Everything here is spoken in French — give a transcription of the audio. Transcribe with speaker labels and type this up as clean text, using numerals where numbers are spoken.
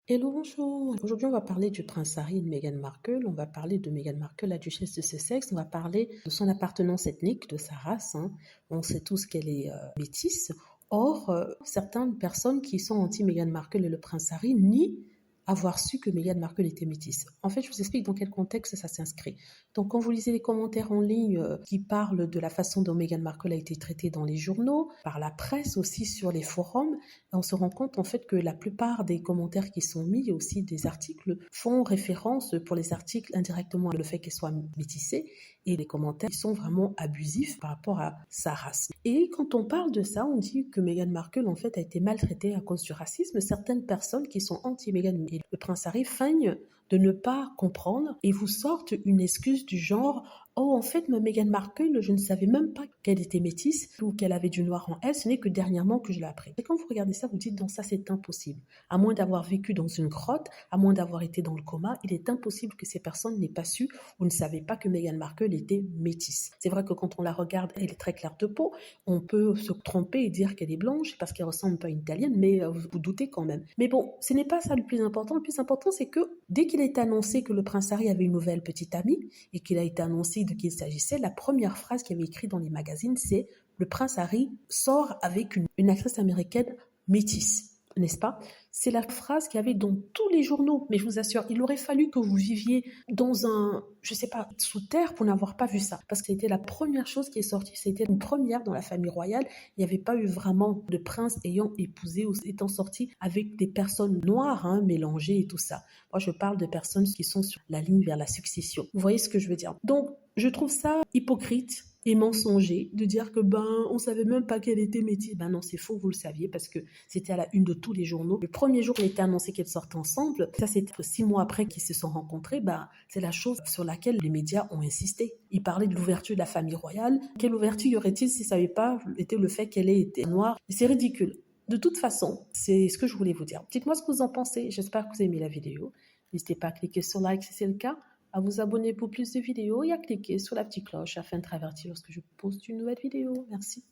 Speaker 1: Hello, bonjour. Aujourd'hui, on va parler du prince Harry et de Meghan Markle. On va parler de Meghan Markle, la duchesse de Sussex. On va parler de son appartenance ethnique, de sa race, hein. On sait tous qu'elle est métisse. Or, certaines personnes qui sont anti-Meghan Markle et le prince Harry nient avoir su que Meghan Markle était métisse. En fait, je vous explique dans quel contexte ça s'inscrit. Donc, quand vous lisez les commentaires en ligne qui parlent de la façon dont Meghan Markle a été traitée dans les journaux, par la presse aussi sur les forums, on se rend compte en fait que la plupart des commentaires qui sont mis, aussi des articles, font référence pour les articles indirectement le fait qu'elle soit métissée, et les commentaires qui sont vraiment abusifs par rapport à sa race. Et quand on parle de ça, on dit que Meghan Markle en fait a été maltraitée à cause du racisme. Certaines personnes qui sont anti-Meghan et le prince Harry feignent de ne pas comprendre et vous sortent une excuse du genre oh, en fait, ma Meghan Markle, je ne savais même pas qu'elle était métisse ou qu'elle avait du noir en elle. Ce n'est que dernièrement que je l'ai appris. Et quand vous regardez ça, vous dites, non, ça, c'est impossible. À moins d'avoir vécu dans une grotte, à moins d'avoir été dans le coma, il est impossible que ces personnes n'aient pas su ou ne savaient pas que Meghan Markle était métisse. C'est vrai que quand on la regarde, elle est très claire de peau. On peut se tromper et dire qu'elle est blanche parce qu'elle ressemble pas à une italienne, mais vous vous doutez quand même. Mais bon, ce n'est pas ça le plus important. Le plus important, c'est que dès qu'il est annoncé que le prince Harry avait une nouvelle petite amie et qu'il a été annoncé de qui il s'agissait, la première phrase qu'il avait écrite dans les magazines, c'est le prince Harry sort avec une actrice américaine métisse. N'est-ce pas? C'est la phrase qu'il y avait dans tous les journaux. Mais je vous assure, il aurait fallu que vous viviez dans un, je sais pas, sous terre pour n'avoir pas vu ça. Parce que c'était la première chose qui est sortie. C'était une première dans la famille royale. Il n'y avait pas eu vraiment de prince ayant épousé ou étant sorti avec des personnes noires, hein, mélangées et tout ça. Moi, je parle de personnes qui sont sur la ligne vers la succession. Vous voyez ce que je veux dire? Donc, je trouve ça hypocrite et mensonger de dire que on savait même pas qu'elle était métisse. Non, c'est faux, vous le saviez parce que c'était à la une de tous les journaux. Le premier jour, il était annoncé qu'elles sortent ensemble. Ça, c'était 6 mois après qu'ils se sont rencontrés. C'est la chose sur laquelle les médias ont insisté. Ils parlaient de l'ouverture de la famille royale. Quelle ouverture y aurait-il si ça n'avait pas été le fait qu'elle ait été noire? C'est ridicule. De toute façon, c'est ce que je voulais vous dire. Dites-moi ce que vous en pensez. J'espère que vous avez aimé la vidéo. N'hésitez pas à cliquer sur like si c'est le cas, à vous abonner pour plus de vidéos et à cliquer sur la petite cloche afin de être averti lorsque je poste une nouvelle vidéo. Merci.